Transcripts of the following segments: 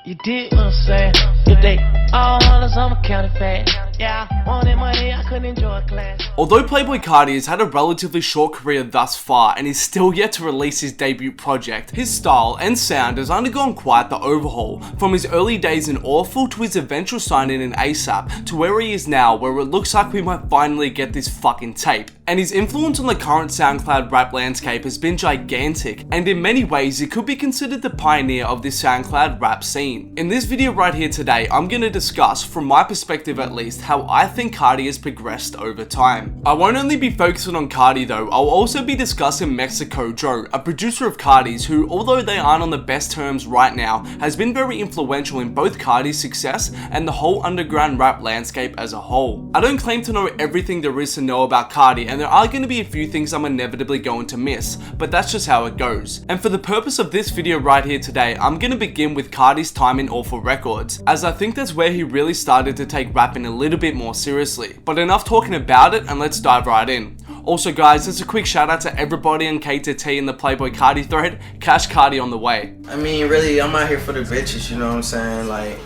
You did what I'm saying? Good day. All hunters, I'm a counterfeit. Yeah, wanted money, I couldn't enjoy class. Although Playboi Carti has had a relatively short career thus far and is still yet to release his debut project, his style and sound has undergone quite the overhaul, from his early days in Awful to his eventual signing in ASAP to where he is now, where it looks like we might finally get this fucking tape. And his influence on the current SoundCloud rap landscape has been gigantic, and in many ways he could be considered the pioneer of this SoundCloud rap scene. In this video right here today, I'm going to discuss, from my perspective at least, how I think Carti has progressed over time. I won't only be focusing on Carti though, I'll also be discussing Mexico Joe, a producer of Carti's who, although they aren't on the best terms right now, has been very influential in both Carti's success and the whole underground rap landscape as a whole. I don't claim to know everything there is to know about Carti, and there are going to be a few things I'm inevitably going to miss, but that's just how it goes. And for the purpose of this video right here today, I'm going to begin with Carti's time in Awful Records, as I think that's where he really started to take rapping a little bit more seriously. But enough talking about it, and let's dive right in. Also guys, just a quick shout out to everybody on K2T in the Playboi Carti thread. Cash Carti on the way. I mean, really, I'm out here for the bitches, you know what I'm saying? Like,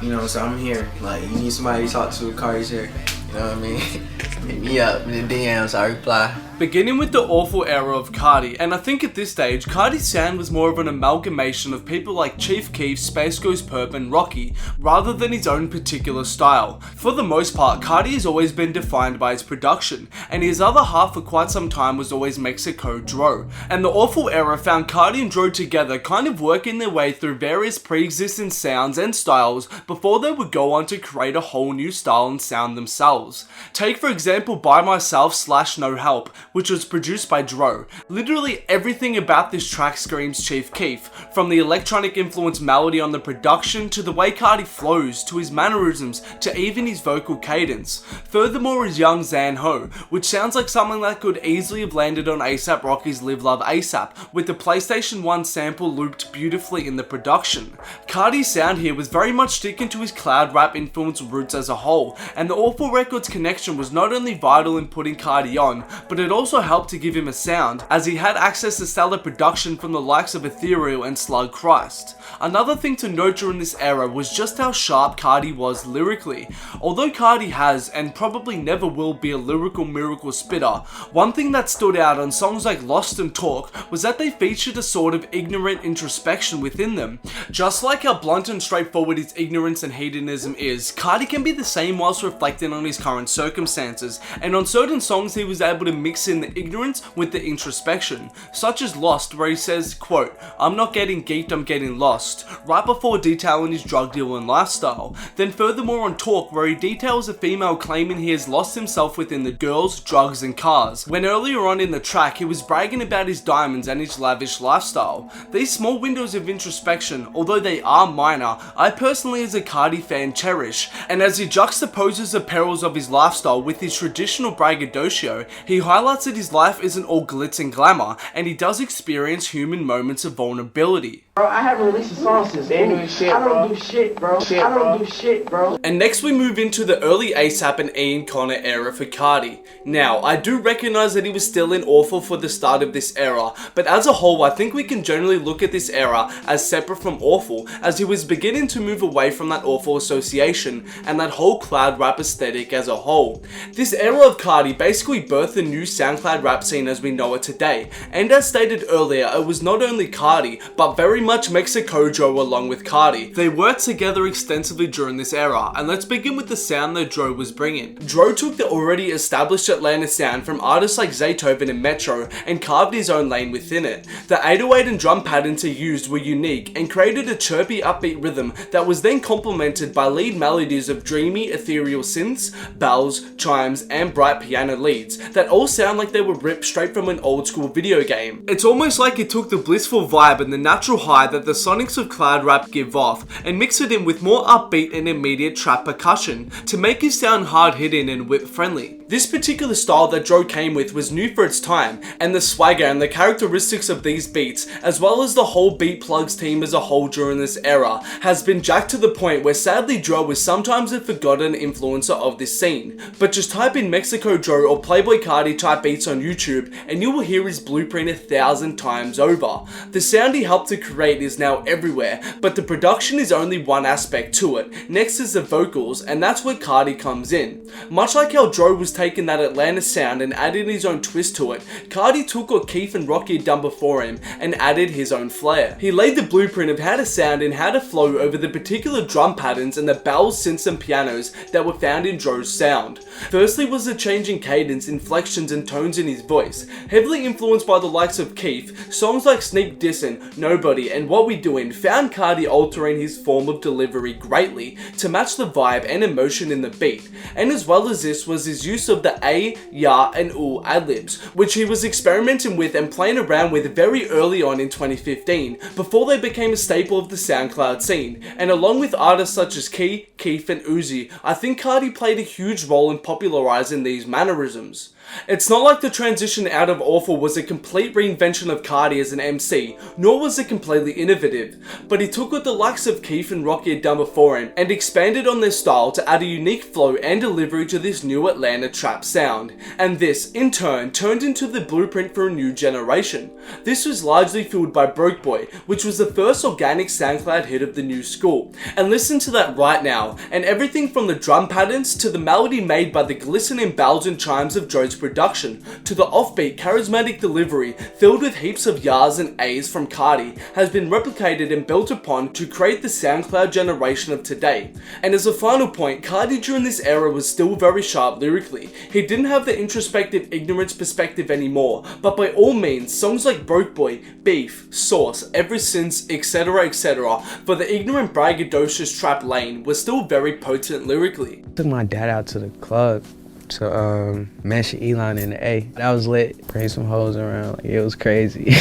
you know, so I'm here. Like, you need somebody to talk to, Carti's here. You know what I mean? Hit me up in the DMs, I reply. Beginning with the Awful era of Carti, and I think at this stage, Carti's sound was more of an amalgamation of people like Chief Keef, Space Ghost Perp and Rocky, rather than his own particular style. For the most part, Carti has always been defined by his production, and his other half for quite some time was always Mexico Dro. And the Awful era found Carti and Dro together kind of working their way through various pre-existing sounds and styles before they would go on to create a whole new style and sound themselves. Take for example By Myself / No Help, which was produced by Dro. Literally everything about this track screams Chief Keef, from the electronic influenced melody on the production to the way Carti flows, to his mannerisms, to even his vocal cadence. Furthermore is Young Zan Ho, which sounds like something that could easily have landed on A$AP Rocky's Live Love ASAP, with the PlayStation 1 sample looped beautifully in the production. Carti's sound here was very much sticking to his cloud rap influenced roots as a whole, and the Awful Records connection was not only vital in putting Carti on, but it also helped to give him a sound, as he had access to stellar production from the likes of Ethereal and Slug Christ. Another thing to note during this era was just how sharp Carti was lyrically. Although Carti has, and probably never will be, a lyrical miracle spitter, one thing that stood out on songs like Lost and Talk was that they featured a sort of ignorant introspection within them. Just like how blunt and straightforward his ignorance and hedonism is, Carti can be the same whilst reflecting on his current circumstances, and on certain songs he was able to mix in the ignorance with the introspection, such as Lost, where he says, quote, "I'm not getting geeked, I'm getting lost," right before detailing his drug deal and lifestyle. Then furthermore on Talk, where he details a female claiming he has lost himself within the girls, drugs and cars, when earlier on in the track he was bragging about his diamonds and his lavish lifestyle. These small windows of introspection, although they are minor, I personally as a Carti fan cherish, and as he juxtaposes the perils of his lifestyle with his traditional braggadocio, he highlights that his life isn't all glitz and glamour, and he does experience human moments of vulnerability. Bro, I haven't released a song since then. I don't do shit, bro. I don't do shit, bro. And next we move into the early A$AP and Ian Connor era for Carti. Now, I do recognize that he was still in Awful for the start of this era, but as a whole I think we can generally look at this era as separate from Awful, as he was beginning to move away from that Awful association and that whole cloud rap aesthetic as a whole. This era of Carti basically birthed the new SoundCloud rap scene as we know it today, and as stated earlier, it was not only Carti, but very much Mexico Joe along with Carti. They worked together extensively during this era, and let's begin with the sound that Dro was bringing. Dro took the already established Atlanta sound from artists like Zaytoven and Metro and carved his own lane within it. The 808 and drum patterns he used were unique and created a chirpy upbeat rhythm that was then complemented by lead melodies of dreamy ethereal synths, bells, chimes and bright piano leads that all sound like they were ripped straight from an old school video game. It's almost like it took the blissful vibe and the natural high that the sonics of cloud rap give off and mixed it in with more upbeat and immediate trap percussion to make it sound hard hitting and whip friendly. This particular style that Dro came with was new for its time, and the swagger and the characteristics of these beats, as well as the whole Beat Plugs team as a whole during this era, has been jacked to the point where sadly Dro is sometimes a forgotten influencer of this scene. But just type in Mexico Dro or Playboi Carti type beats on YouTube and you will hear his blueprint 1,000 times over. The sound he helped to create is now everywhere, but the production is only one aspect to it. Next is the vocals, and that's where Carti comes in. Much like how Dro was taking that Atlanta sound and added his own twist to it, Carti took what Keef and Rocky had done before him and added his own flair. He laid the blueprint of how to sound and how to flow over the particular drum patterns and the bells, synths and pianos that were found in Dro's sound. Firstly was the change in cadence, inflections and tones in his voice. Heavily influenced by the likes of Keef, songs like Sneak Dissin', Nobody and What We Doin' found Carti altering his form of delivery greatly to match the vibe and emotion in the beat. And as well as this was his use of the A, Ya and Oo ad-libs, which he was experimenting with and playing around with very early on in 2015, before they became a staple of the SoundCloud scene. And along with artists such as Key, Keef and Uzi, I think Carti played a huge role in popularizing these mannerisms. It's not like the transition out of Awful was a complete reinvention of Carti as an MC, nor was it completely innovative, but he took what the likes of Keef and Rocky had done before him and expanded on their style to add a unique flow and delivery to this new Atlanta trap sound, and this, in turn, turned into the blueprint for a new generation. This was largely fueled by Broke Boy, which was the first organic SoundCloud hit of the new school, and listen to that right now, and everything from the drum patterns to the melody made by the glistening bells and chimes of Dro's production, to the offbeat charismatic delivery filled with heaps of yas and A's from Carti, has been replicated and built upon to create the SoundCloud generation of today. And as a final point, Carti during this era was still very sharp lyrically. He didn't have the introspective ignorance perspective anymore, but by all means, songs like Broke Boy, Beef, Sauce, Ever Since, etc, etc, for the ignorant braggadocious trap lane was still very potent lyrically. Took my dad out to the club to mention Elon in the A. That was lit. Bring some hoes around, like, it was crazy.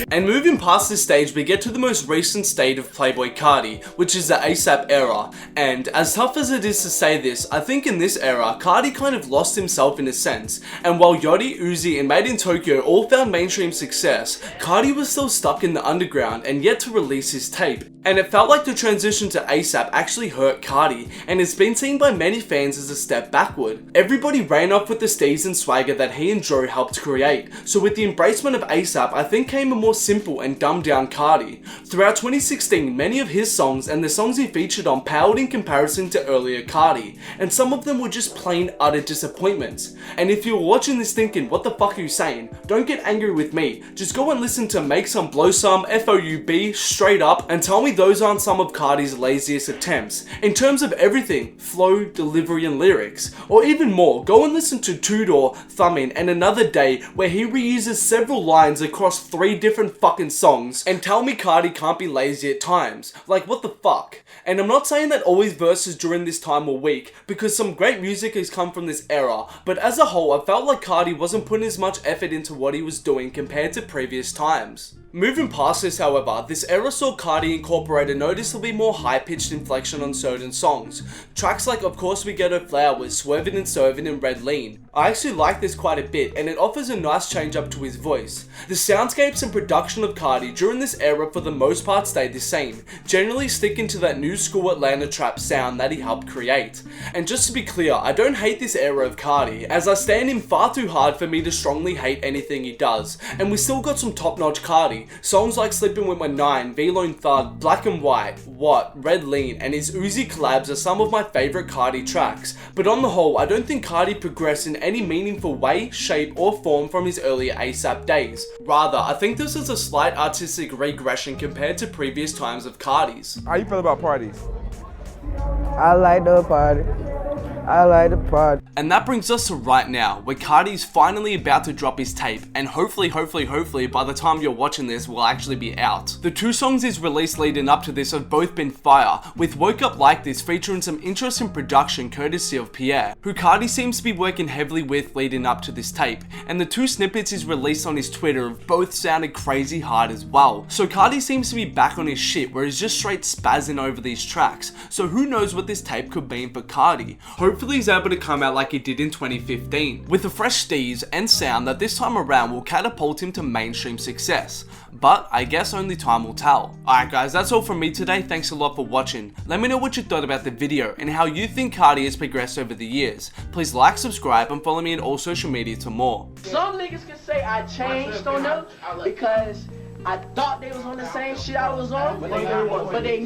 And moving past this stage, we get to the most recent state of Playboi Carti, which is the ASAP era. And as tough as it is to say this, I think in this era, Carti kind of lost himself in a sense. And while Yachty, Uzi and Made in Tokyo all found mainstream success, Carti was still stuck in the underground and yet to release his tape. And it felt like the transition to ASAP actually hurt Carti, and it's been seen by many fans as a step backward. Everybody ran off with the steez and swagger that he and Dro helped create, so with the embracement of ASAP, I think came a more simple and dumbed down Carti. Throughout 2016, many of his songs and the songs he featured on paled in comparison to earlier Carti, and some of them were just plain utter disappointments. And if you're watching this thinking, what the fuck are you saying? Don't get angry with me, just go and listen to Make Some Blow Some, FOUB, Straight Up, and tell me those aren't some of Carti's laziest attempts, in terms of everything, flow, delivery and lyrics. Or even more, go and listen to Two Door, Thumbin' and Another Day, where he reuses several lines across 3 different fucking songs, and tell me Carti can't be lazy at times. Like, what the fuck? And I'm not saying that all his verses during this time were weak, because some great music has come from this era, but as a whole I felt like Carti wasn't putting as much effort into what he was doing compared to previous times. Moving past this, however, this era saw Carti incorporate a noticeably more high-pitched inflection on certain songs. Tracks like Of Course We Get Her Flowers, Swervin' and Servin' and Red Lean. I actually like this quite a bit, and it offers a nice change up to his voice. The soundscapes and production of Carti during this era for the most part stayed the same, generally sticking to that new school Atlanta trap sound that he helped create. And just to be clear, I don't hate this era of Carti, as I stand him far too hard for me to strongly hate anything he does, and we still got some top-notch Carti. Songs like Sleeping With My 9, V-Lone Thug, Black and White, What, Red Lean, and his Uzi collabs are some of my favourite Carti tracks, but on the whole, I don't think Carti progressed in any meaningful way, shape, or form from his earlier ASAP days. Rather, I think this is a slight artistic regression compared to previous times of Carti's. How you feel about parties? I like the party. I like the party. And that brings us to right now, where Carti's finally about to drop his tape, and hopefully by the time you're watching this will actually be out. The 2 songs he's released leading up to this have both been fire, with Woke Up Like This featuring some interesting production courtesy of Pierre, who Carti seems to be working heavily with leading up to this tape, and the 2 snippets he's released on his Twitter have both sounded crazy hard as well. So Carti seems to be back on his shit, where he's just straight spazzing over these tracks, so who knows what this tape could mean for Carti. Hopefully he's able to come out like like he did in 2015, with a fresh steez and sound that this time around will catapult him to mainstream success. But I guess only time will tell. Alright guys, that's all from me today. Thanks a lot for watching. Let me know what you thought about the video and how you think Carti has progressed over the years. Please like, subscribe, and follow me on all social media to more. Some niggas can say I changed on them because I thought they was on the same shit I was on, but they